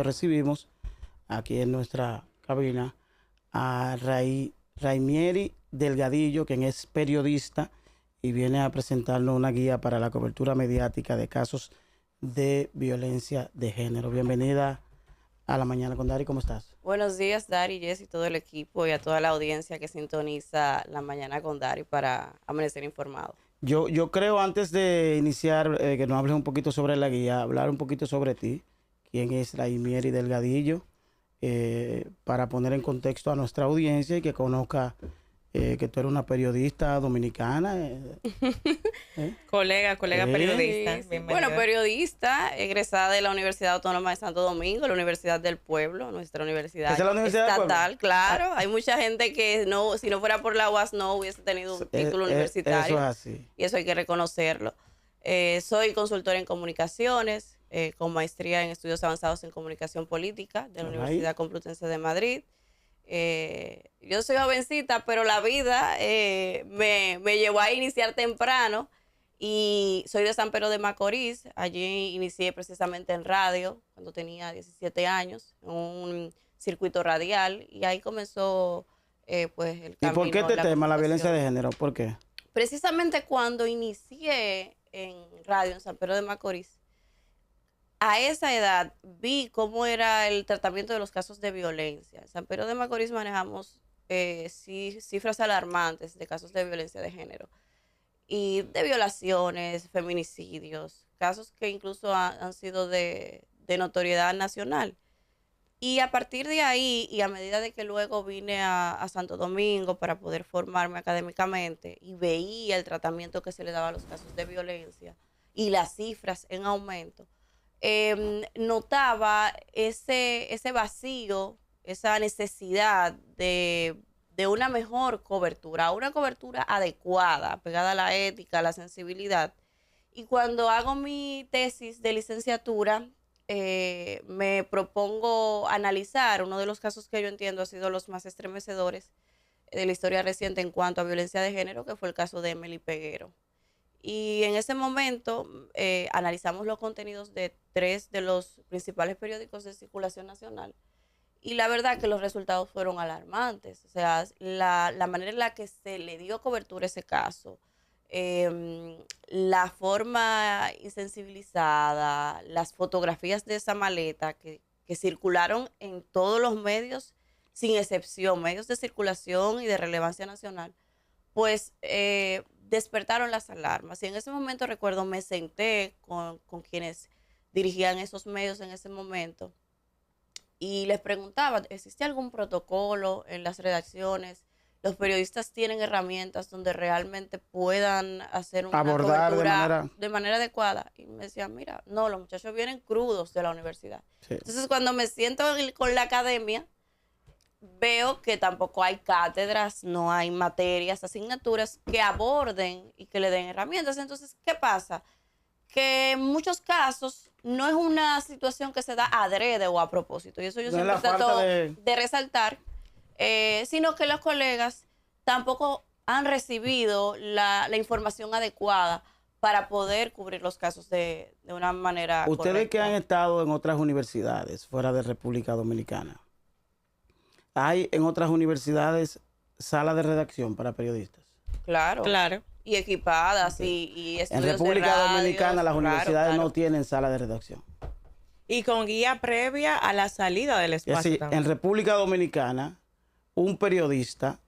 momento recibimos aquí en nuestra cabina a Raimieri Delgadillo, quien es periodista y viene a presentarnos una guía para la cobertura mediática de casos de violencia de género. Bienvenida a La Mañana con Dari, ¿cómo estás? Buenos días, Dari, Jess y todo el equipo y a toda la audiencia que sintoniza La Mañana con Dari para amanecer informado. Yo creo, antes de iniciar, que nos hables un poquito sobre la guía, hablar un poquito sobre ti, quién es Raimieri Delgadillo, para poner en contexto a nuestra audiencia y que conozca que tú eres una periodista dominicana. Colega periodista. Sí. Bueno, periodista, egresada de la Universidad Autónoma de Santo Domingo, la Universidad del Pueblo, nuestra universidad ¿Esa es la Universidad del Pueblo? estatal, claro. Hay mucha gente que no, si no fuera por la UAS no hubiese tenido un título universitario. Eso es así. Y eso hay que reconocerlo. Soy consultora en comunicaciones, con maestría en estudios avanzados en comunicación política de la Universidad Complutense de Madrid. Yo soy jovencita, pero la vida me llevó a iniciar temprano y soy de San Pedro de Macorís. Allí inicié precisamente en radio cuando tenía 17 años, en un circuito radial, y ahí comenzó pues el camino. ¿Y por qué este tema, la violencia de género? ¿Por qué? Precisamente cuando inicié en radio en San Pedro de Macorís, a esa edad vi cómo era el tratamiento de los casos de violencia. En San Pedro de Macorís manejamos cifras alarmantes de casos de violencia de género y de violaciones, feminicidios, casos que incluso han sido de notoriedad nacional. Y a partir de ahí, y a medida de que luego vine a Santo Domingo para poder formarme académicamente y veía el tratamiento que se le daba a los casos de violencia y las cifras en aumento, notaba ese vacío, esa necesidad de una mejor cobertura, una cobertura adecuada, pegada a la ética, a la sensibilidad. Y cuando hago mi tesis de licenciatura, me propongo analizar uno de los casos que yo entiendo ha sido los más estremecedores de la historia reciente en cuanto a violencia de género, que fue el caso de Emily Peguero. Y en ese momento analizamos los contenidos de 3 de los principales periódicos de circulación nacional. Y la verdad que los resultados fueron alarmantes. O sea, la manera en la que se le dio cobertura a ese caso, la forma insensibilizada, las fotografías de esa maleta que circularon en todos los medios, sin excepción, medios de circulación y de relevancia nacional, pues despertaron las alarmas. Y en ese momento, recuerdo, me senté con quienes dirigían esos medios en ese momento y les preguntaba, ¿existe algún protocolo en las redacciones? ¿Los periodistas tienen herramientas donde realmente puedan hacer una cobertura de manera adecuada? Y me decían, mira, no, los muchachos vienen crudos de la universidad. Sí. Entonces, cuando me siento con la academia, veo que tampoco hay cátedras, no hay materias, asignaturas que aborden y que le den herramientas. Entonces, ¿qué pasa? Que en muchos casos no es una situación que se da adrede o a propósito. Y eso yo siempre trato de resaltar, sino que los colegas tampoco han recibido la información adecuada para poder cubrir los casos de una manera correcta. Ustedes que han estado en otras universidades fuera de República Dominicana, ¿hay en otras universidades salas de redacción para periodistas? Claro. Y equipadas, okay. y estudios en República de radio, Dominicana las universidades no tienen sala de redacción. Y con guía previa a la salida del espacio. Es decir, en República Dominicana, un periodista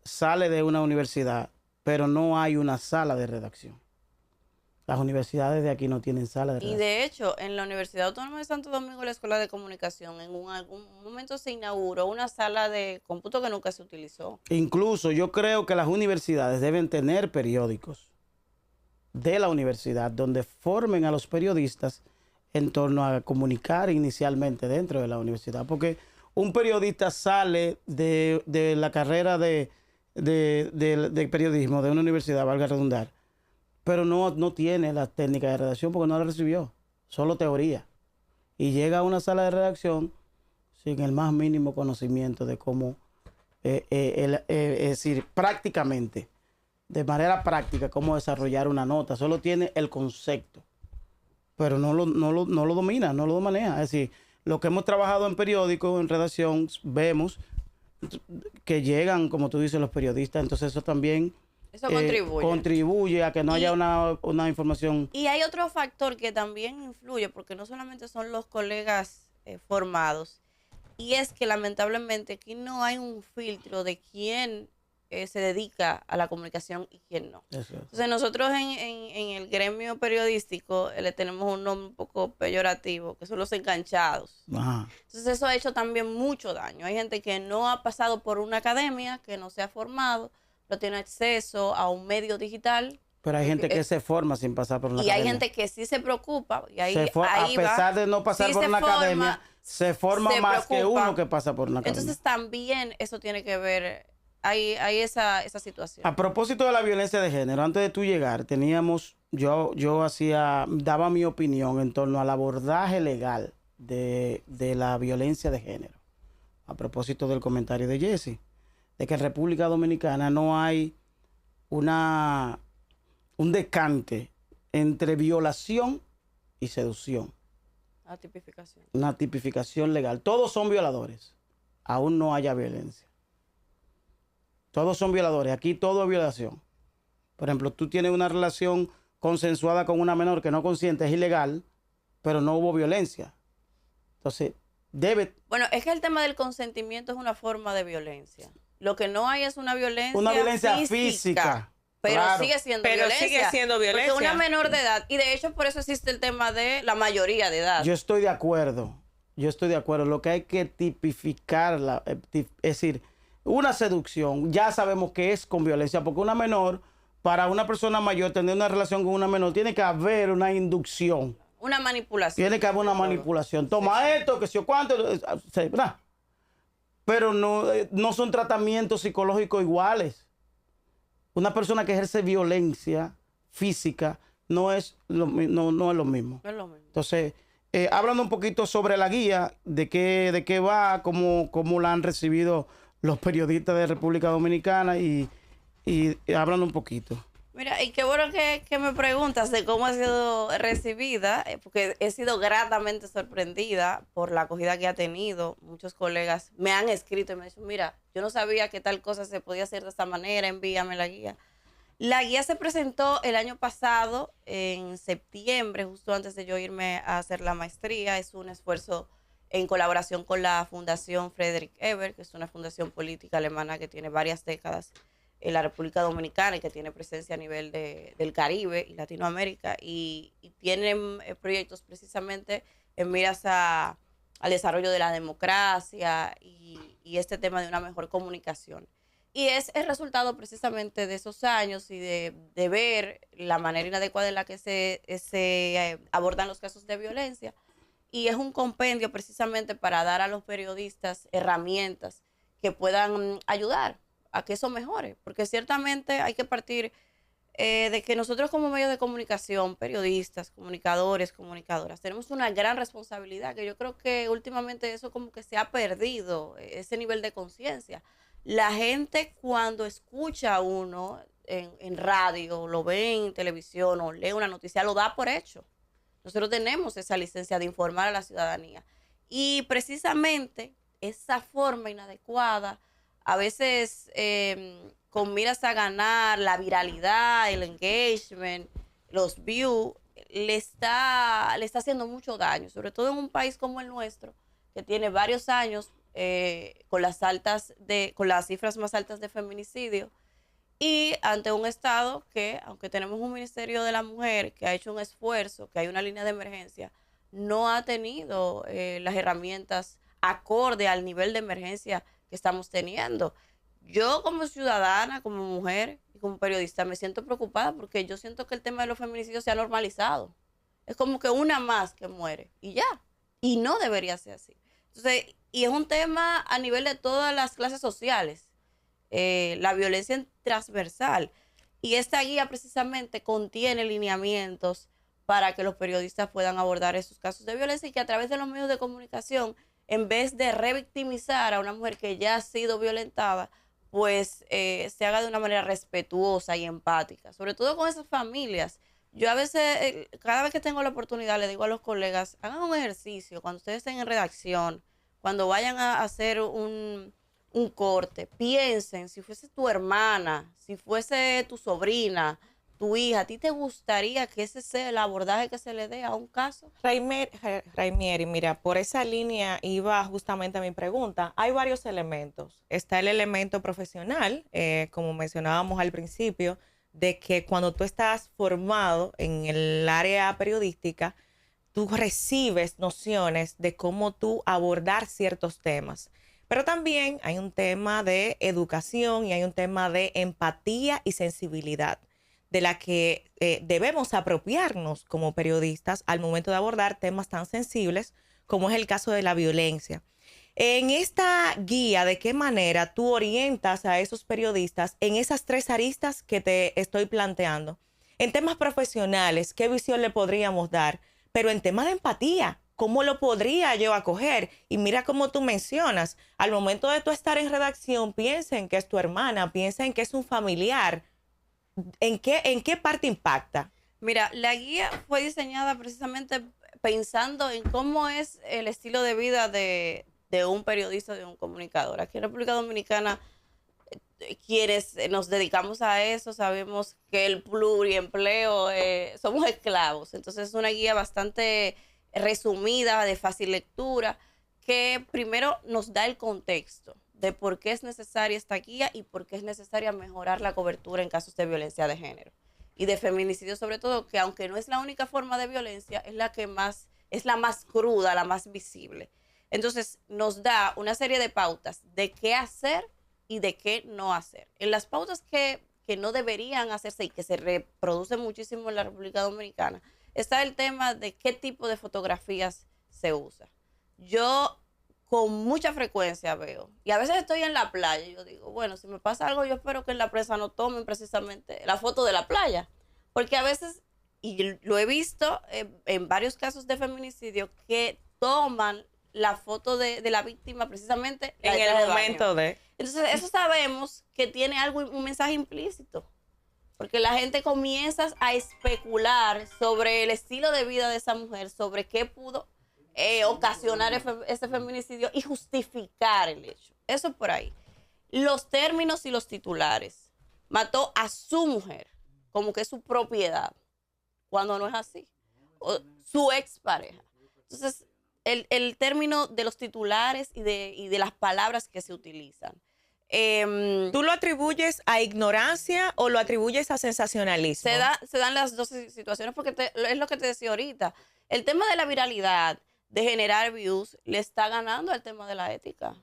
sale de una universidad, pero no hay una sala de redacción. Las universidades de aquí no tienen sala de redacción. Y de hecho, en la Universidad Autónoma de Santo Domingo, la Escuela de Comunicación, en algún momento se inauguró una sala de cómputo que nunca se utilizó. Incluso yo creo que las universidades deben tener periódicos de la universidad donde formen a los periodistas en torno a comunicar inicialmente dentro de la universidad. Porque un periodista sale de la carrera de periodismo de una universidad, valga redundar, pero no tiene la técnica de redacción porque no la recibió, solo teoría. Y llega a una sala de redacción sin el más mínimo conocimiento de cómo, es decir, prácticamente, de manera práctica, cómo desarrollar una nota. Solo tiene el concepto, pero no lo domina, no lo maneja. Es decir, lo que hemos trabajado en periódicos, en redacción, vemos que llegan, como tú dices, los periodistas, entonces eso también Eso contribuye. contribuye a que no haya una información. Y hay otro factor que también influye, porque no solamente son los colegas formados, y es que lamentablemente aquí no hay un filtro de quién se dedica a la comunicación y quién no. Eso. Entonces nosotros en el gremio periodístico le tenemos un nombre un poco peyorativo, que son los enganchados. Ajá. Entonces eso ha hecho también mucho daño. Hay gente que no ha pasado por una academia, que no se ha formado, no tiene acceso a un medio digital. Pero hay gente que se forma sin pasar por una Y hay academia. gente que sí se preocupa. Y ahí, a pesar de no pasar por una academia, se forma más que uno que pasa por una academia. Entonces también eso tiene que ver, hay esa situación. A propósito de la violencia de género, antes de tú llegar, yo daba mi opinión en torno al abordaje legal de la violencia de género. A propósito del comentario de Jesse, de que en República Dominicana no hay un decante entre violación y seducción. La tipificación. Una tipificación legal. Todos son violadores. Aún no haya violencia. Todos son violadores. Aquí todo es violación. Por ejemplo, tú tienes una relación consensuada con una menor que no consiente, es ilegal, pero no hubo violencia. Entonces, Bueno, es que el tema del consentimiento es una forma de violencia. Lo que no hay es una violencia física. Pero claro. sigue siendo Pero violencia. sigue siendo violencia. Porque una menor de edad, y de hecho por eso existe el tema de la mayoría de edad. Yo estoy de acuerdo. Lo que hay que tipificarla, es decir, una seducción, ya sabemos que es con violencia, porque una menor, para una persona mayor tener una relación con una menor, tiene que haber una inducción. Una manipulación. Tiene que haber una manipulación. Toma esto, que si o cuánto, ¿verdad? Pero no son tratamientos psicológicos iguales. Una persona que ejerce violencia física no es lo mismo. No es lo mismo. Entonces, hablando un poquito sobre la guía, de qué va, cómo la han recibido los periodistas de República Dominicana y hablando un poquito. Mira, y qué bueno que me preguntas de cómo ha sido recibida, porque he sido gratamente sorprendida por la acogida que ha tenido. Muchos colegas me han escrito y me han dicho, mira, yo no sabía que tal cosa se podía hacer de esta manera, envíame la guía. La guía se presentó el año pasado, en septiembre, justo antes de yo irme a hacer la maestría. Es un esfuerzo en colaboración con la Fundación Friedrich Ebert, que es una fundación política alemana que tiene varias décadas en la República Dominicana y que tiene presencia a nivel del Caribe y Latinoamérica, y tienen proyectos precisamente en miras al desarrollo de la democracia y este tema de una mejor comunicación. Y es el resultado precisamente de esos años y de ver la manera inadecuada en la que se abordan los casos de violencia. Y es un compendio precisamente para dar a los periodistas herramientas que puedan ayudar a que eso mejore. Porque ciertamente hay que partir de que nosotros como medios de comunicación, periodistas, comunicadores, comunicadoras, tenemos una gran responsabilidad, que yo creo que últimamente eso como que se ha perdido, ese nivel de conciencia. La gente cuando escucha a uno en radio, lo ve en televisión o lee una noticia, lo da por hecho. Nosotros tenemos esa licencia de informar a la ciudadanía. Y precisamente esa forma inadecuada, a veces con miras a ganar la viralidad, el engagement, los views, le está haciendo mucho daño, sobre todo en un país como el nuestro, que tiene varios años con las cifras más altas de feminicidio, y ante un Estado que, aunque tenemos un Ministerio de la Mujer que ha hecho un esfuerzo, que hay una línea de emergencia, no ha tenido las herramientas acorde al nivel de emergencia que estamos teniendo. Yo como ciudadana, como mujer y como periodista me siento preocupada porque yo siento que el tema de los feminicidios se ha normalizado. Es como que una más que muere y ya. Y no debería ser así. Entonces, y es un tema a nivel de todas las clases sociales. La violencia transversal. Y esta guía precisamente contiene lineamientos para que los periodistas puedan abordar esos casos de violencia y que a través de los medios de comunicación, en vez de revictimizar a una mujer que ya ha sido violentada, pues se haga de una manera respetuosa y empática, sobre todo con esas familias. Yo a veces, cada vez que tengo la oportunidad, le digo a los colegas, hagan un ejercicio cuando ustedes estén en redacción, cuando vayan a hacer un corte, piensen, si fuese tu hermana, si fuese tu sobrina, tu hija, ¿a ti te gustaría que ese sea el abordaje que se le dé a un caso? Raimieri, mira, por esa línea iba justamente a mi pregunta. Hay varios elementos. Está el elemento profesional, como mencionábamos al principio, de que cuando tú estás formado en el área periodística, tú recibes nociones de cómo tú abordar ciertos temas. Pero también hay un tema de educación y hay un tema de empatía y sensibilidad de la que debemos apropiarnos como periodistas al momento de abordar temas tan sensibles como es el caso de la violencia. En esta guía, ¿de qué manera tú orientas a esos periodistas en esas tres aristas que te estoy planteando? En temas profesionales, ¿qué visión le podríamos dar? Pero en temas de empatía, ¿cómo lo podría yo acoger? Y mira cómo tú mencionas, al momento de tú estar en redacción, piensa en que es tu hermana, piensa en que es un familiar. ¿En qué parte impacta? Mira, la guía fue diseñada precisamente pensando en cómo es el estilo de vida de un periodista, de un comunicador. Aquí en República Dominicana, quienes nos dedicamos a eso, sabemos que el pluriempleo, somos esclavos. Entonces es una guía bastante resumida, de fácil lectura, que primero nos da el contexto de por qué es necesaria esta guía y por qué es necesaria mejorar la cobertura en casos de violencia de género y de feminicidio sobre todo, que aunque no es la única forma de violencia, es la que más, es la más cruda, la más visible. Entonces nos da una serie de pautas de qué hacer y de qué no hacer. En las pautas que no deberían hacerse y que se reproducen muchísimo en la República Dominicana, está el tema de qué tipo de fotografías se usa. Yo con mucha frecuencia veo, y a veces estoy en la playa y yo digo, bueno, si me pasa algo, yo espero que en la presa no tomen precisamente la foto de la playa, porque a veces, y lo he visto en varios casos de feminicidio, que toman la foto de la víctima precisamente En el momento de... Entonces, eso sabemos que tiene algo, un mensaje implícito, porque la gente comienza a especular sobre el estilo de vida de esa mujer, sobre qué pudo ocasionar ese feminicidio y justificar el hecho. Eso por ahí. Los términos y los titulares. Mató a su mujer, como que es su propiedad, cuando no es así. O su expareja. Entonces, el término de los titulares y de las palabras que se utilizan. ¿Tú lo atribuyes a ignorancia o lo atribuyes a sensacionalismo? Se dan las dos situaciones porque es lo que te decía ahorita. El tema de la viralidad, de generar views, le está ganando al tema de la ética.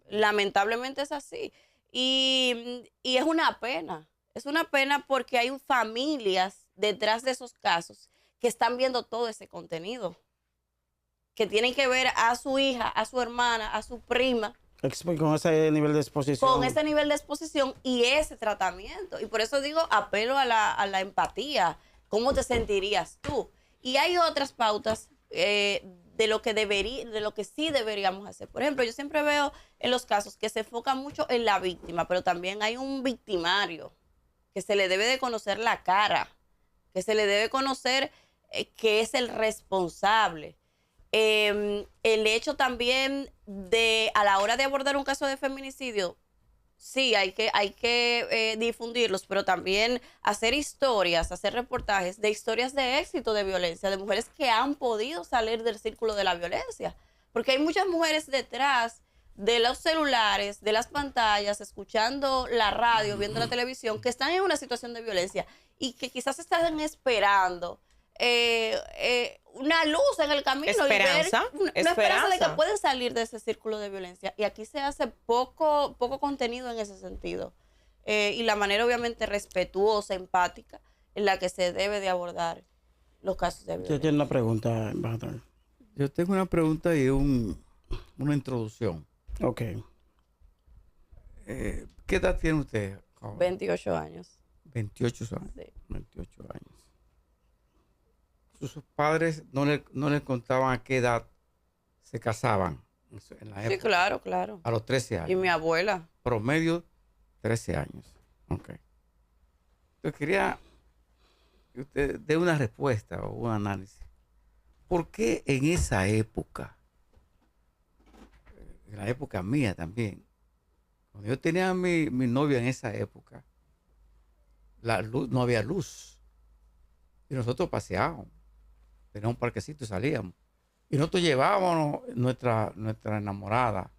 Lamentablemente es así. Y es una pena. Es una pena porque hay familias detrás de esos casos que están viendo todo ese contenido, que tienen que ver a su hija, a su hermana, a su prima, Con ese nivel de exposición. con ese nivel de exposición y ese tratamiento. Y por eso digo, apelo a la empatía. ¿Cómo te sentirías tú? Y hay otras pautas de lo que sí deberíamos hacer. Por ejemplo, yo siempre veo en los casos que se enfoca mucho en la víctima, pero también hay un victimario que se le debe de conocer la cara, que se le debe conocer que es el responsable. El hecho también de, a la hora de abordar un caso de feminicidio, sí, hay que difundirlos, pero también hacer historias, hacer reportajes de historias de éxito de violencia, de mujeres que han podido salir del círculo de la violencia. Porque hay muchas mujeres detrás de los celulares, de las pantallas, escuchando la radio, viendo la televisión, que están en una situación de violencia y que quizás están esperando una luz en el camino. Esperanza. Y ver una esperanza de que pueden salir de ese círculo de violencia. Y aquí se hace poco contenido en ese sentido. Y la manera obviamente respetuosa, empática, en la que se debe de abordar los casos de violencia. Yo tengo una pregunta, embajador. Yo tengo una pregunta y una introducción. Ok. ¿Qué edad tiene usted? Joven? 28 años. 28 años. Sí. 28 años. Sus padres no le contaban a qué edad se casaban en la época. Sí, claro, claro. A los 13 años. Y mi abuela. Promedio 13 años. Ok. Entonces quería que usted dé una respuesta o un análisis. ¿Por qué en esa época, en la época mía también, cuando yo tenía mi novia en esa época, la luz, no había luz? Y nosotros paseábamos, teníamos un parquecito y salíamos. Y nosotros llevábamos nuestra enamorada,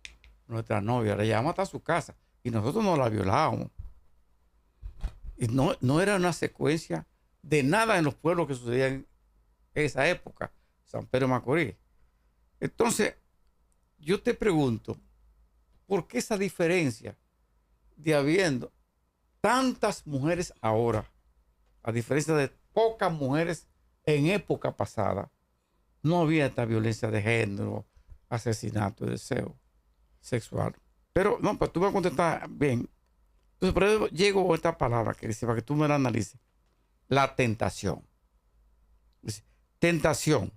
nuestra novia, la llevábamos hasta su casa y nosotros no la violábamos. Y no era una secuencia de nada en los pueblos que sucedían en esa época, San Pedro de Macorís. Entonces, yo te pregunto, ¿por qué esa diferencia de habiendo tantas mujeres ahora, a diferencia de pocas mujeres en época pasada, no había esta violencia de género, asesinato, deseo sexual? Pero no, pues tú me contestas bien. Entonces, por eso llego a esta palabra que dice, para que tú me la analices: la tentación. Dice, tentación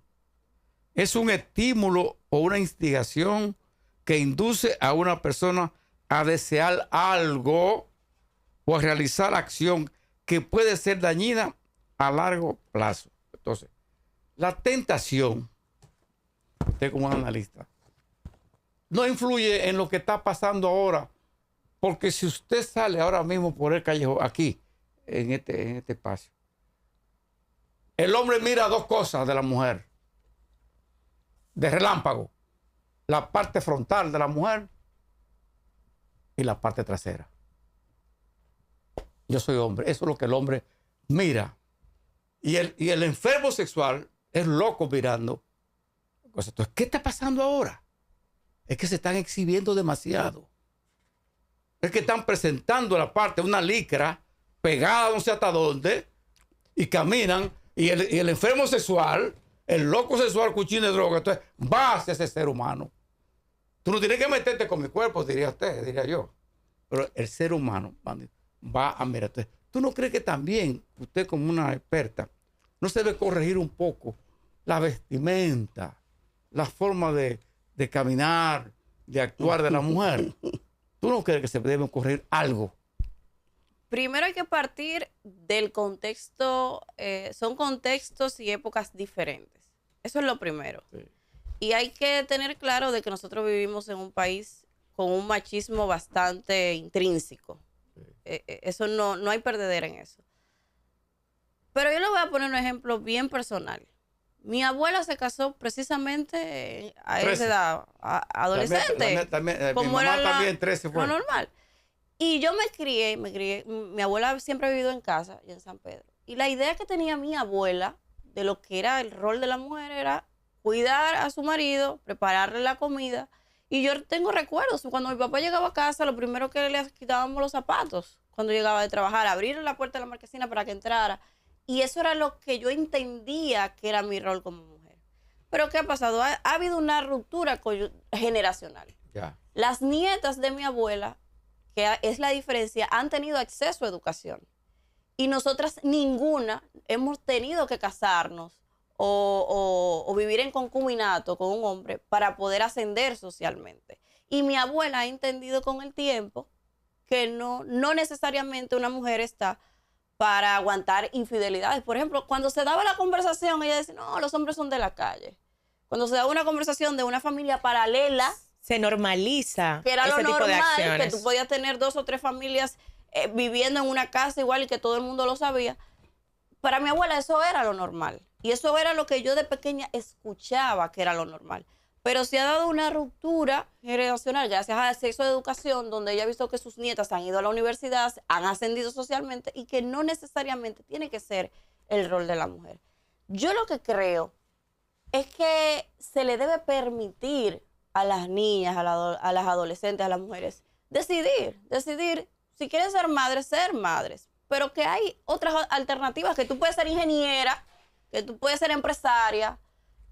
es un estímulo o una instigación que induce a una persona a desear algo o a realizar acción que puede ser dañina a largo plazo. Entonces, la tentación, usted como analista, no influye en lo que está pasando ahora, porque si usted sale ahora mismo por el callejón, aquí, en este espacio, el hombre mira dos cosas de la mujer, de relámpago: la parte frontal de la mujer y la parte trasera. Yo soy hombre, eso es lo que el hombre mira. Y el enfermo sexual es loco mirando. Entonces, ¿qué está pasando ahora? Es que se están exhibiendo demasiado. Es que están presentando la parte, una licra pegada no sé hasta dónde, y caminan, y el enfermo sexual, el loco sexual, cuchín de droga, entonces va hacia ese ser humano. Tú no tienes que meterte con mi cuerpo, diría usted, diría yo. Pero el ser humano va a mirar. Entonces, ¿tú no crees que también, usted como una experta, no se debe corregir un poco la vestimenta, la forma de caminar, de actuar de la mujer? ¿Tú no crees que se debe corregir algo? Primero hay que partir del contexto, son contextos y épocas diferentes. Eso es lo primero. Sí. Y hay que tener claro de que nosotros vivimos en un país con un machismo bastante intrínseco. Sí. Eso no hay perdedera en eso. Pero yo le voy a poner un ejemplo bien personal. Mi abuela se casó precisamente a esa edad, adolescente. También, como mi mamá era también 13 fue. lo normal. Y yo me crié, mi abuela siempre ha vivido en casa, y en San Pedro. Y la idea que tenía mi abuela de lo que era el rol de la mujer era cuidar a su marido, prepararle la comida. Y yo tengo recuerdos, cuando mi papá llegaba a casa, lo primero que le quitábamos los zapatos, cuando llegaba de trabajar, abrirle la puerta de la marquesina para que entrara. Y eso era lo que yo entendía que era mi rol como mujer. Pero ¿qué ha pasado? Ha habido una ruptura generacional. Ya. Las nietas de mi abuela, que es la diferencia, han tenido acceso a educación. Y nosotras ninguna hemos tenido que casarnos o vivir en concubinato con un hombre para poder ascender socialmente. Y mi abuela ha entendido con el tiempo que no necesariamente una mujer está para aguantar infidelidades. Por ejemplo, cuando se daba la conversación, ella decía, no, los hombres son de la calle. Cuando se daba una conversación de una familia paralela, se normaliza que era ese lo tipo de normal, acciones. que tú podías tener 2 o 3 familias viviendo en una casa igual y que todo el mundo lo sabía. Para mi abuela eso era lo normal. Y eso era lo que yo de pequeña escuchaba que era lo normal. Pero se ha dado una ruptura generacional gracias al acceso a educación, donde ella ha visto que sus nietas han ido a la universidad, han ascendido socialmente y que no necesariamente tiene que ser el rol de la mujer. Yo lo que creo es que se le debe permitir a las niñas, a las adolescentes, a las mujeres, decidir si quieren ser madres, pero que hay otras alternativas, que tú puedes ser ingeniera, que tú puedes ser empresaria,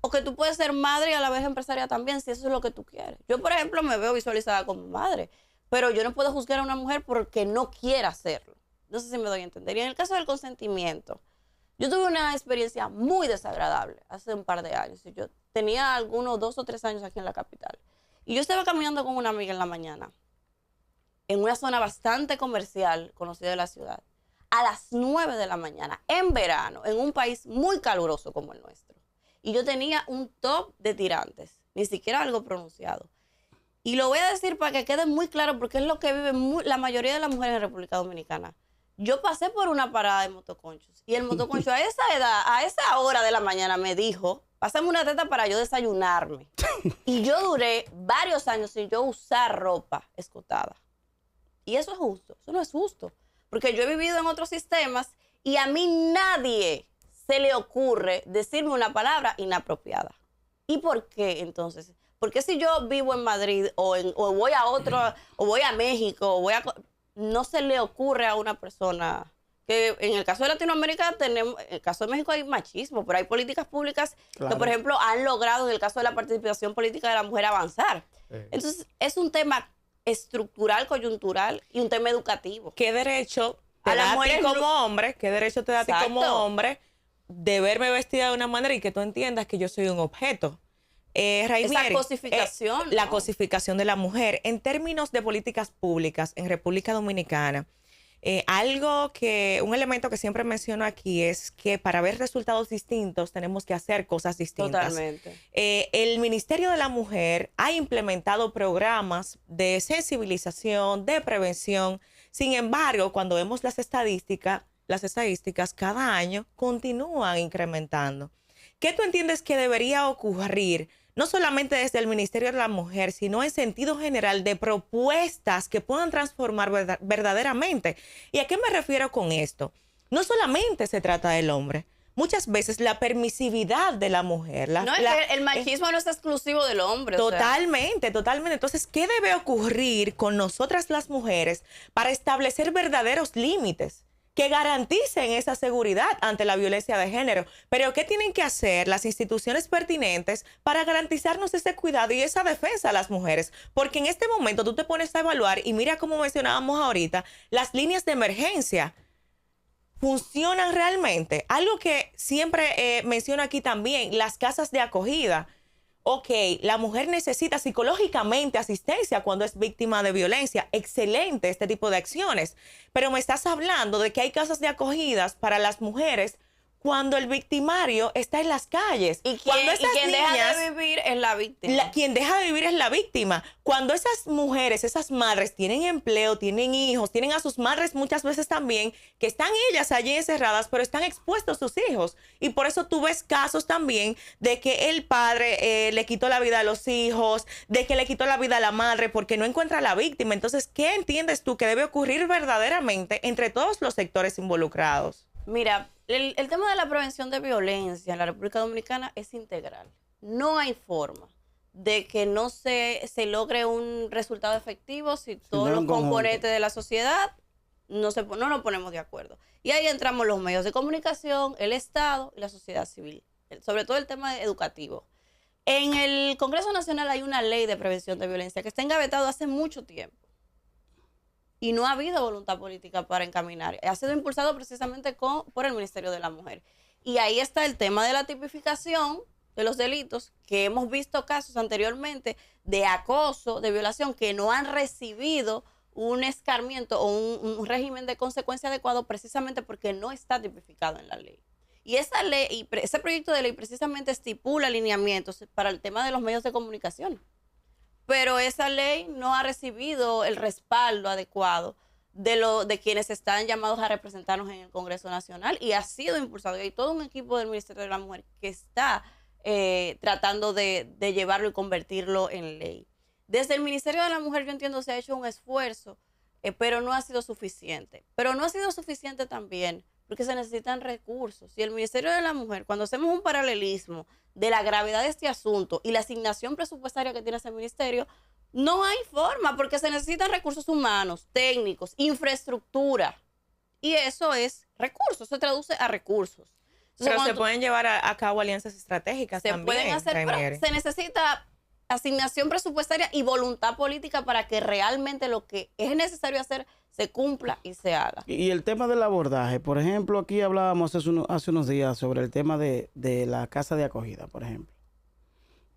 o que tú puedes ser madre y a la vez empresaria también, si eso es lo que tú quieres. Yo, por ejemplo, me veo visualizada como madre, pero yo no puedo juzgar a una mujer porque no quiera hacerlo. No sé si me doy a entender. Y en el caso del consentimiento, yo tuve una experiencia muy desagradable hace un par de años. Yo tenía algunos 2 o 3 años aquí en la capital. Y yo estaba caminando con una amiga en la mañana, en una zona bastante comercial, conocida de la ciudad. a las 9 de la mañana, en verano, en un país muy caluroso como el nuestro. Y yo tenía un top de tirantes, ni siquiera algo pronunciado. Y lo voy a decir para que quede muy claro, porque es lo que vive la mayoría de las mujeres en República Dominicana. Yo pasé por una parada de motoconchos y el motoconcho a esa edad, a esa hora de la mañana me dijo, pásame una teta para yo desayunarme. Y yo duré varios años sin yo usar ropa escotada. Y eso es justo, eso no es justo. Porque yo he vivido en otros sistemas y a mí nadie se le ocurre decirme una palabra inapropiada. ¿Y por qué entonces? Porque si yo vivo en Madrid o voy a otro, o voy a México, no se le ocurre a una persona que en el caso de Latinoamérica tenemos, en el caso de México hay machismo, pero hay políticas públicas que, por ejemplo, han logrado en el caso de la participación política de la mujer avanzar. Entonces, es un tema estructural, coyuntural y un tema educativo. ¿Qué derecho te da a ti como hombre? ¿Qué derecho te da a ti como hombre de verme vestida de una manera y que tú entiendas que yo soy un objeto? Esa cosificación. La cosificación de la mujer. En términos de políticas públicas en República Dominicana, un elemento que siempre menciono aquí es que para ver resultados distintos tenemos que hacer cosas distintas. Totalmente. El Ministerio de la Mujer ha implementado programas de sensibilización, de prevención. Sin embargo, cuando vemos las estadísticas cada año continúan incrementando. ¿Qué tú entiendes que debería ocurrir? No solamente desde el Ministerio de la Mujer, sino en sentido general de propuestas que puedan transformar verdaderamente. ¿Y a qué me refiero con esto? No solamente se trata del hombre. Muchas veces la permisividad de la mujer. El machismo no es exclusivo del hombre. Totalmente, totalmente. Entonces, ¿qué debe ocurrir con nosotras las mujeres para establecer verdaderos límites que garanticen esa seguridad ante la violencia de género? Pero ¿qué tienen que hacer las instituciones pertinentes para garantizarnos ese cuidado y esa defensa a las mujeres? Porque en este momento tú te pones a evaluar y mira como mencionábamos ahorita, las líneas de emergencia funcionan realmente. Algo que siempre menciono aquí también, las casas de acogida. Ok, la mujer necesita psicológicamente asistencia cuando es víctima de violencia. Excelente este tipo de acciones. Pero me estás hablando de que hay casas de acogidas para las mujeres cuando el victimario está en las calles. Y quien deja de vivir es la víctima. Quien deja de vivir es la víctima. Cuando esas mujeres, esas madres tienen empleo, tienen hijos, tienen a sus madres muchas veces también, que están ellas allí encerradas, pero están expuestos sus hijos. Y por eso tú ves casos también de que el padre le quitó la vida a los hijos, de que le quitó la vida a la madre porque no encuentra a la víctima. Entonces, ¿qué entiendes tú que debe ocurrir verdaderamente entre todos los sectores involucrados? Mira, el tema de la prevención de violencia en la República Dominicana es integral. No hay forma de que no se logre un resultado efectivo si todos los componentes de la sociedad no nos ponemos de acuerdo. Y ahí entramos los medios de comunicación, el Estado y la sociedad civil, sobre todo el tema educativo. En el Congreso Nacional hay una ley de prevención de violencia que está engavetado hace mucho tiempo. Y no ha habido voluntad política para encaminar. Ha sido impulsado precisamente por el Ministerio de la Mujer. Y ahí está el tema de la tipificación de los delitos, que hemos visto casos anteriormente de acoso, de violación, que no han recibido un escarmiento o un régimen de consecuencia adecuado precisamente porque no está tipificado en la ley. Y esa ley, ese proyecto de ley precisamente estipula lineamientos para el tema de los medios de comunicación. Pero esa ley no ha recibido el respaldo adecuado de quienes están llamados a representarnos en el Congreso Nacional y ha sido impulsado. Y hay todo un equipo del Ministerio de la Mujer que está tratando de llevarlo y convertirlo en ley. Desde el Ministerio de la Mujer yo entiendo se ha hecho un esfuerzo, pero no ha sido suficiente. Pero no ha sido suficiente también porque se necesitan recursos. Y el Ministerio de la Mujer, cuando hacemos un paralelismo de la gravedad de este asunto y la asignación presupuestaria que tiene ese ministerio, no hay forma porque se necesitan recursos humanos, técnicos, infraestructura. Y eso es recursos, se traduce a recursos. Entonces, pero se pueden llevar a cabo alianzas estratégicas también. Se pueden hacer, pero se necesita asignación presupuestaria y voluntad política para que realmente lo que es necesario hacer se cumpla y se haga. Y el tema del abordaje, por ejemplo, aquí hablábamos hace unos días sobre el tema de la casa de acogida, por ejemplo.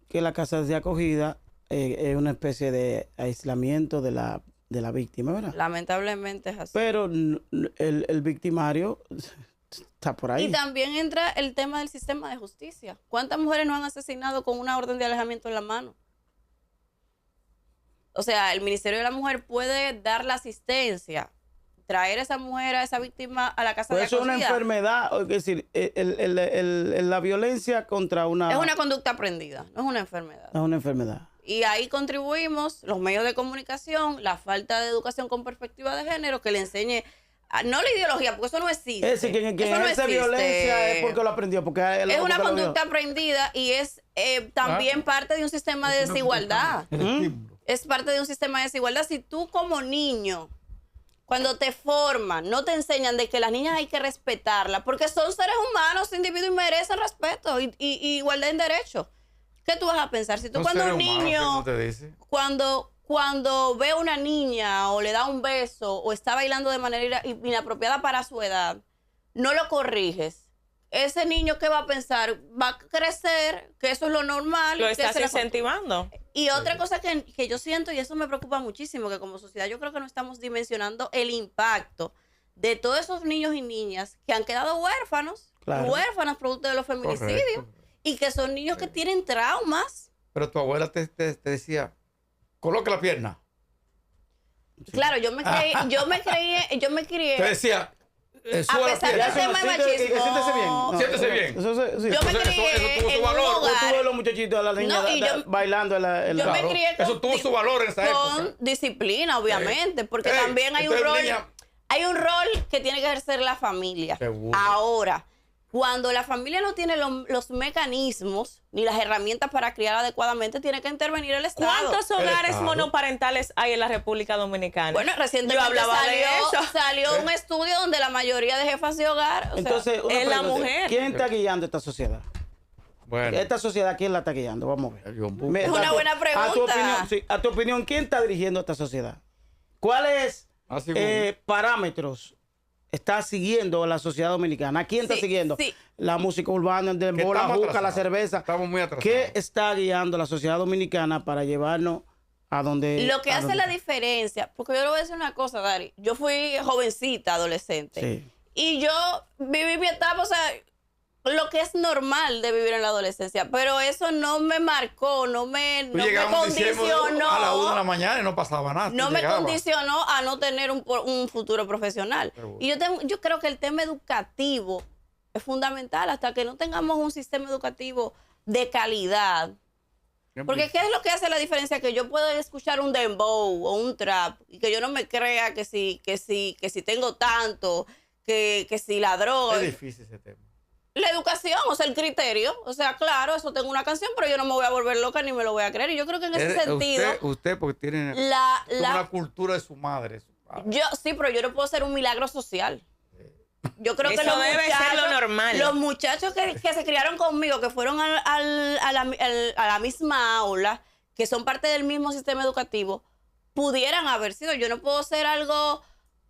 Que la casa de acogida es una especie de aislamiento de de la víctima, ¿verdad? Lamentablemente es así. Pero el victimario está por ahí. Y también entra el tema del sistema de justicia. ¿Cuántas mujeres no han asesinado con una orden de alejamiento en la mano? O sea, el Ministerio de la Mujer puede dar la asistencia, traer a esa mujer, a esa víctima a la casa de Pues eso es una acogida. enfermedad, es decir, la violencia contra una... Es una conducta aprendida, no es una enfermedad. Es una enfermedad. Y ahí contribuimos los medios de comunicación, la falta de educación con perspectiva de género, que le enseñe, no la ideología, porque eso no existe. Es decir, quien Eso no ejerce existe. violencia es porque lo aprendió. Porque Es una conducta aprendida y es también parte de un sistema de desigualdad. Es parte de un sistema de desigualdad. Si tú como niño, cuando te forman, no te enseñan de que las niñas hay que respetarlas, porque son seres humanos, individuos y merecen respeto y igualdad en derechos. ¿Qué tú vas a pensar? Si tú cuando un niño, cuando ve a una niña o le da un beso o está bailando de manera inapropiada para su edad, no lo corriges. Ese niño, ¿qué va a pensar? Va a crecer, que eso es lo normal. Lo que estás esa es la incentivando. Y otra cosa que yo siento, y eso me preocupa muchísimo, que como sociedad yo creo que no estamos dimensionando el impacto de todos esos niños y niñas que han quedado huérfanos, Claro. huérfanas producto de los feminicidios, Correcto. y que son niños que tienen traumas. Pero tu abuela te decía, coloque la pierna. Claro, yo me crié, Te decía, a suba la pesar pierna. del tema de machismo. Siéntese bien. No, Siéntese bien. Sí. Yo me Eso crié tuvo su en un valor. Yo tuve hogar. los muchachitos a la niña No, y yo- bailando en la... Yo me Claro, crié eso tuvo su valor en esa con época. disciplina, obviamente, porque Ey, también hay un entonces, rol, niña- hay un rol que tiene que ejercer la familia. Seguro. Ahora, cuando la familia no tiene los mecanismos ni las herramientas para criar adecuadamente, tiene que intervenir el Estado. ¿Cuántos hogares Estado. monoparentales hay en la República Dominicana? Bueno, recientemente Yo hablaba de eso. salió un estudio donde la mayoría de jefas de hogar, o sea, Entonces, una es la pregunta. mujer. ¿Quién está guiando esta sociedad? Bueno, Esta sociedad, ¿quién la está guiando? Vamos a ver. John Bush. Es una buena A tu pregunta. opinión, sí, a tu opinión, ¿quién está dirigiendo esta sociedad? ¿Cuáles Así parámetros está siguiendo la sociedad dominicana? ¿A quién está Sí, siguiendo? sí. La música urbana, el dembow, la estamos juca, la atrasados. cerveza. Estamos muy atrasados. ¿Qué está guiando la sociedad dominicana para llevarnos a donde... Lo que a hace donde- la diferencia, porque yo le voy a decir una cosa, Dari, yo fui jovencita, adolescente, Sí. y yo viví mi etapa, o sea, lo que es normal de vivir en la adolescencia, pero eso no me marcó, no me Llegamos condicionó. a la 1 de la mañana y no pasaba nada. No tú me llegabas. condicionó a no tener un futuro profesional. Seguro. Y yo creo que el tema educativo es fundamental hasta que no tengamos un sistema educativo de calidad. Porque ¿qué es lo que hace la diferencia? Que yo pueda escuchar un dembow o un trap y que yo no me crea que si tengo tanto, que si la droga. Es difícil ese tema. La educación, o sea, el criterio. O sea, claro, eso tengo una canción, pero yo no me voy a volver loca ni me lo voy a creer. Y yo creo que en ese sentido, Usted porque tiene la, una cultura de su madre. Su padre. yo sí, pero yo no puedo ser un milagro social. Yo creo que Eso debe ser lo normal. Los muchachos que se criaron conmigo, que fueron a la misma aula, que son parte del mismo sistema educativo, pudieran haber sido. Yo no puedo ser algo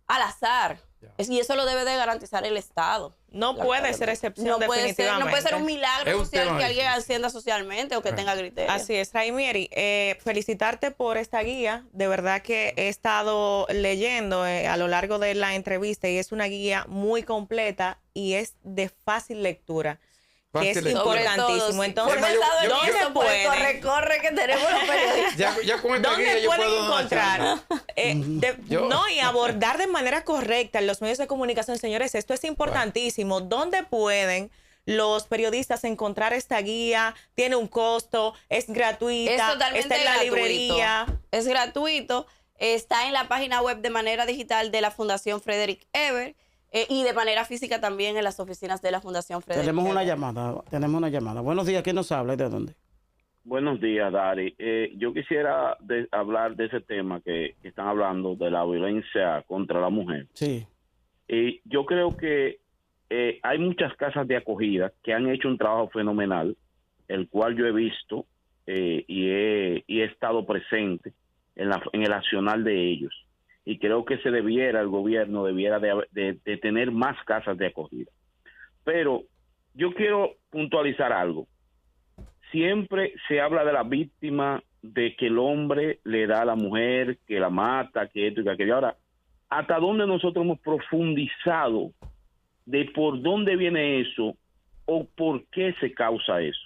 al azar. Y eso lo debe de garantizar el Estado. No puede ser excepción, No puede ser un milagro Es un social tema que alguien difícil. ascienda socialmente o que tenga criterio. Así es, Raimieri, felicitarte por esta guía. De verdad que he estado leyendo a lo largo de la entrevista y es una guía muy completa y es de fácil lectura, que es Fácil lectura. importantísimo. Entonces, ¿dónde corre que tenemos los periodistas? Ya con esta guía ¿Dónde yo pueden puedo encontrar? Yo- No, y abordar de manera correcta en los medios de comunicación, señores, esto es importantísimo. ¿Dónde pueden los periodistas encontrar esta guía? ¿Tiene un costo? ¿Es gratuita? Es totalmente ¿Está en la gratuito. librería? Es gratuito. Está en la página web de manera digital de la Fundación Frederick Ebert y de manera física también en las oficinas de la Fundación Frederick Tenemos una Ebert. llamada. Buenos días, ¿quién nos habla y de dónde? Buenos días, Dari. Yo quisiera hablar de ese tema que están hablando, de la violencia contra la mujer. Sí. Yo creo que hay muchas casas de acogida que han hecho un trabajo fenomenal, el cual yo he visto y he estado presente en el accionar de ellos. Y creo que el gobierno debiera de tener más casas de acogida. Pero yo quiero puntualizar algo. Siempre se habla de la víctima de que el hombre le da a la mujer, que la mata, que esto y que aquello. Ahora, ¿hasta dónde nosotros hemos profundizado de por dónde viene eso o por qué se causa eso?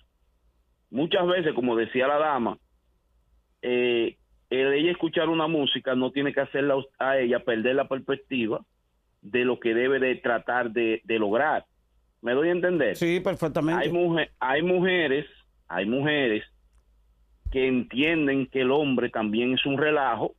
Muchas veces, como decía la dama, el ella escuchar una música no tiene que hacerla a ella perder la perspectiva de lo que debe de tratar de lograr. ¿Me doy a entender? Sí, perfectamente. Hay mujeres que entienden que el hombre también es un relajo,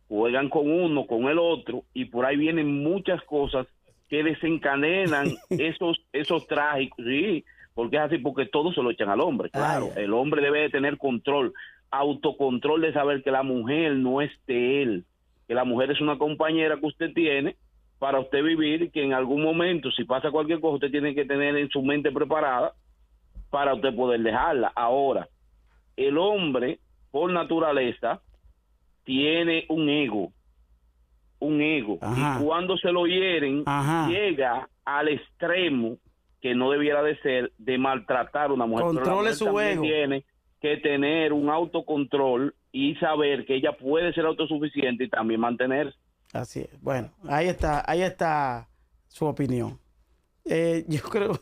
juegan con uno, con el otro, y por ahí vienen muchas cosas que desencadenan esos trágicos, sí, porque es así, porque todo se lo echan al hombre, claro. El hombre debe de tener control, autocontrol de saber que la mujer no es de él, que la mujer es una compañera que usted tiene para usted vivir y que en algún momento, si pasa cualquier cosa, usted tiene que tener en su mente preparada para usted poder dejarla. Ahora, el hombre, por naturaleza, tiene un ego. Ajá. Y cuando se lo hieren, Ajá. llega al extremo que no debiera de ser de maltratar a una mujer. Controle su ego. Tiene que tener un autocontrol y saber que ella puede ser autosuficiente y también mantenerse. Así es. Bueno, ahí está su opinión. Yo creo...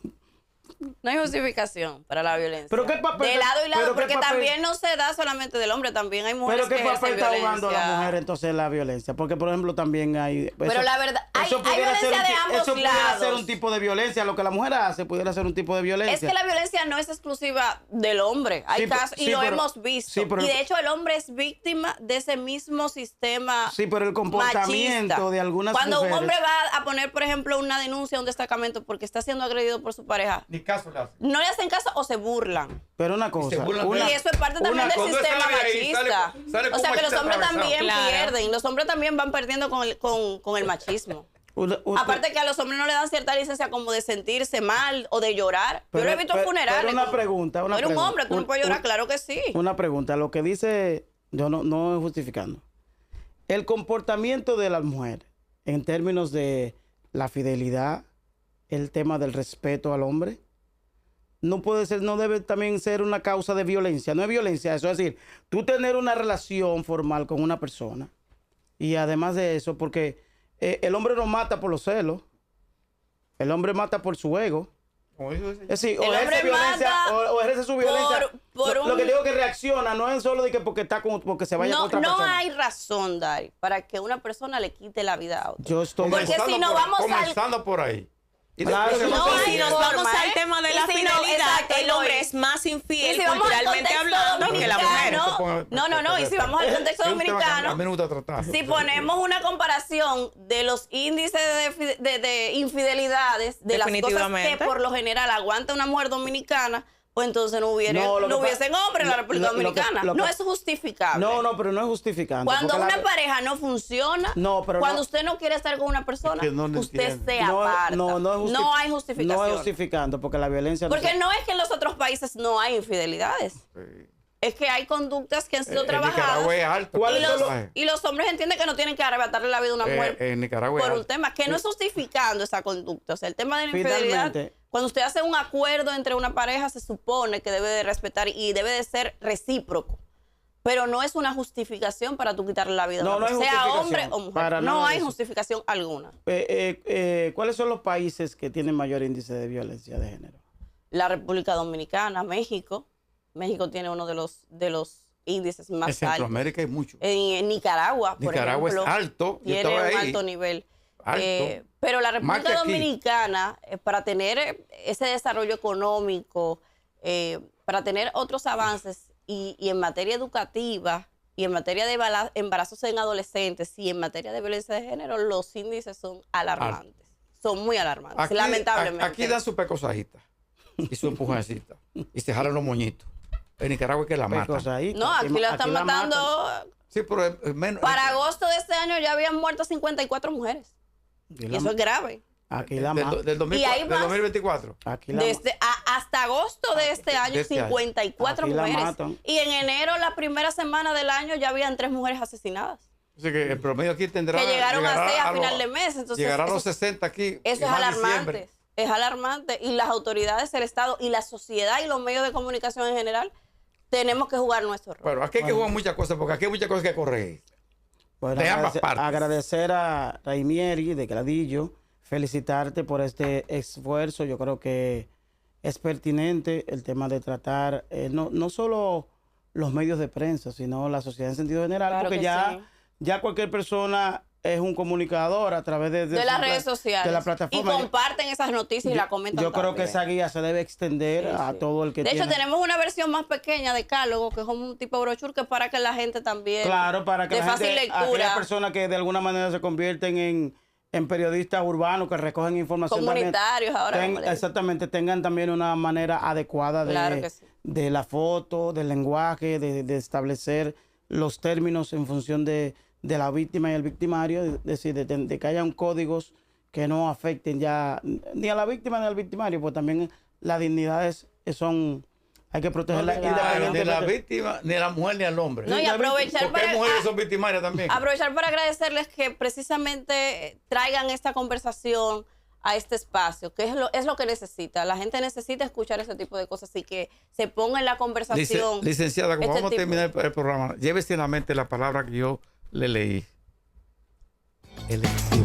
No hay justificación para la violencia. Pero qué papel, de lado y lado, pero porque qué papel, también no se da solamente del hombre, también hay mujeres pero qué que papel ejercen está jugando violencia. la mujer entonces la violencia, porque por ejemplo también hay... Pero la verdad, hay pudiera ser violencia de ambos eso pudiera ser lados. un tipo de violencia, lo que la mujer hace pudiera ser un tipo de violencia. Es que la violencia no es exclusiva del hombre. Hay Sí, casos, y sí, lo pero- hemos visto. sí, pero- Y de hecho el hombre es víctima de ese mismo sistema Sí, pero el comportamiento machista. de algunas Cuando mujeres... un hombre va a poner, por ejemplo, una denuncia a un destacamento porque está siendo agredido por su pareja, Ni caso le hace. no le hacen caso o se burlan. Pero una cosa... se burlan una- Y eso es parte también del cuando sistema sale de ahí, machista. sale O con sea que los machista hombres atravesado. también Claro. pierden. Los hombres también van perdiendo con el machismo. una- Aparte que a los hombres no le dan cierta licencia como de sentirse mal o de llorar. Yo lo he visto en funerales. Pero una como- pregunta, Tú eres un hombre, tú no puedes llorar, claro que sí. Una pregunta, lo que dice, yo no es justificando. El comportamiento de las mujeres en términos de la fidelidad, el tema del respeto al hombre, no puede ser, no debe también ser una causa de violencia. No es violencia eso, es decir, tú tener una relación formal con una persona y además de eso, porque el hombre no mata por los celos, el hombre mata por su ego. Como dice ese. Es decir, El o hombre ejerce violencia, mata o ejerce su violencia. por lo que un- digo que reacciona, no es solo de que porque está con, porque se vaya con No, otra no persona. hay razón, Dari, para que una persona le quite la vida a otra. Yo estoy Porque Comenzando si no por- vamos al- comenzando por ahí. Y Claro después que se no va a hay Y si nos forma, vamos al ¿eh? tema de Y la si no, fidelidad, exacto, el no, hombre y- es más Y infiel si vamos al culturalmente contexto hablando que la mujer. dominicano, y si vamos al contexto Es un tema que dominicano, a mí me gusta tratar. si ponemos una comparación de los índices de infidelidades, de las cosas que Definitivamente. por lo general aguanta una mujer dominicana, pues entonces no, No, lo que hubiesen hombres en la lo- República lo que- Dominicana. lo que- no es justificable. No, pero no es justificante. Cuando porque una pareja no funciona, No, pero cuando no- usted no quiere estar con una persona, Es que no lo usted entiende. se aparta. no hay justificación. No es justificando, porque la violencia... Porque no es que en los otros países no hay infidelidades. Es que hay conductas que han sido En trabajadas. Nicaragua es alto. ¿Cuál Y es los, lo- y los hombres entienden que no tienen que arrebatarle la vida a una mujer En Nicaragua es por un alto. tema que no es justificando esa conducta. O sea, el tema de la infidelidad, Finalmente. cuando usted hace un acuerdo entre una pareja, se supone que debe de respetar y debe de ser recíproco. Pero no es una justificación para tú quitarle la vida a No, una no hay persona, sea justificación. hombre o mujer. Para No nada de hay eso. justificación alguna. ¿Cuáles son los países que tienen mayor índice de violencia de género? La República Dominicana, México. México tiene uno de los índices En más altos. Centroamérica hay mucho. En Nicaragua, por Nicaragua es ejemplo, alto. Yo tiene estaba un ahí. alto nivel. Alto. Pero la Más que República aquí. Dominicana, para tener ese desarrollo económico, para tener otros avances y en materia educativa y en materia de embarazos en adolescentes y en materia de violencia de género, los índices son alarmantes. Son muy alarmantes, lamentablemente. Aquí dan su pecosajita y su empujoncita y se jalan los moñitos. En Nicaragua es que la matan. Pecosadita, No, aquí la están matan. matando. Sí, pero es menos. Para agosto de este año ya habían muerto 54 mujeres. Aquí Y la eso es grave. Aquí la del, matan. del, 2000 Y hay del más. 2024. Aquí la Hasta agosto de este año, de este año. 54 Aquí la mujeres. matan. Y en enero, la primera semana del año, ya habían 3 mujeres asesinadas. Así que el promedio aquí tendrá. Que llegaron a llegará 6 a los- final de mes. Entonces, llegará a eso, los 60 aquí. eso es más alarmante. diciembre. Es alarmante. Y las autoridades, el Estado y la sociedad y los medios de comunicación en general tenemos que jugar nuestro rol. Pero aquí hay que jugar muchas cosas, porque aquí hay muchas cosas que corregir. Bueno, De ambas partes. agradecer a Raimieri de Gradillo, felicitarte por este esfuerzo. Yo creo que es pertinente el tema de tratar no solo los medios de prensa, sino la sociedad en sentido general, Claro porque que sí. ya cualquier persona es un comunicador a través de las redes sociales. de la plataforma. Y comparten esas noticias y la comentan Yo creo que también. esa guía se debe extender Sí, a sí. todo el que De tiene. hecho, tenemos una versión más pequeña de Cálogo, que es un tipo brochure, que es para que la gente también, Claro, para que de la fácil gente, lectura, aquellas personas que de alguna manera se convierten en periodistas urbanos que recogen información también, comunitarios ahora. como le dicen. exactamente, tengan también una manera adecuada Claro que sí. de la foto, del lenguaje, de establecer los términos en función de la víctima y el victimario, es decir, de que hayan códigos que no afecten ya ni a la víctima ni al victimario, pues también las dignidades son, hay que protegerlas Ni la independientemente. víctima, ni a la mujer, ni al hombre. No, y aprovechar Porque hay para, mujeres que son victimarias también. aprovechar para agradecerles que precisamente traigan esta conversación a este espacio, que es lo que necesita. La gente necesita escuchar ese tipo de cosas y que se ponga en la conversación. Licenciada, como este vamos a tipo. terminar el programa, llévese en la mente la palabra que yo le leí. El exilio.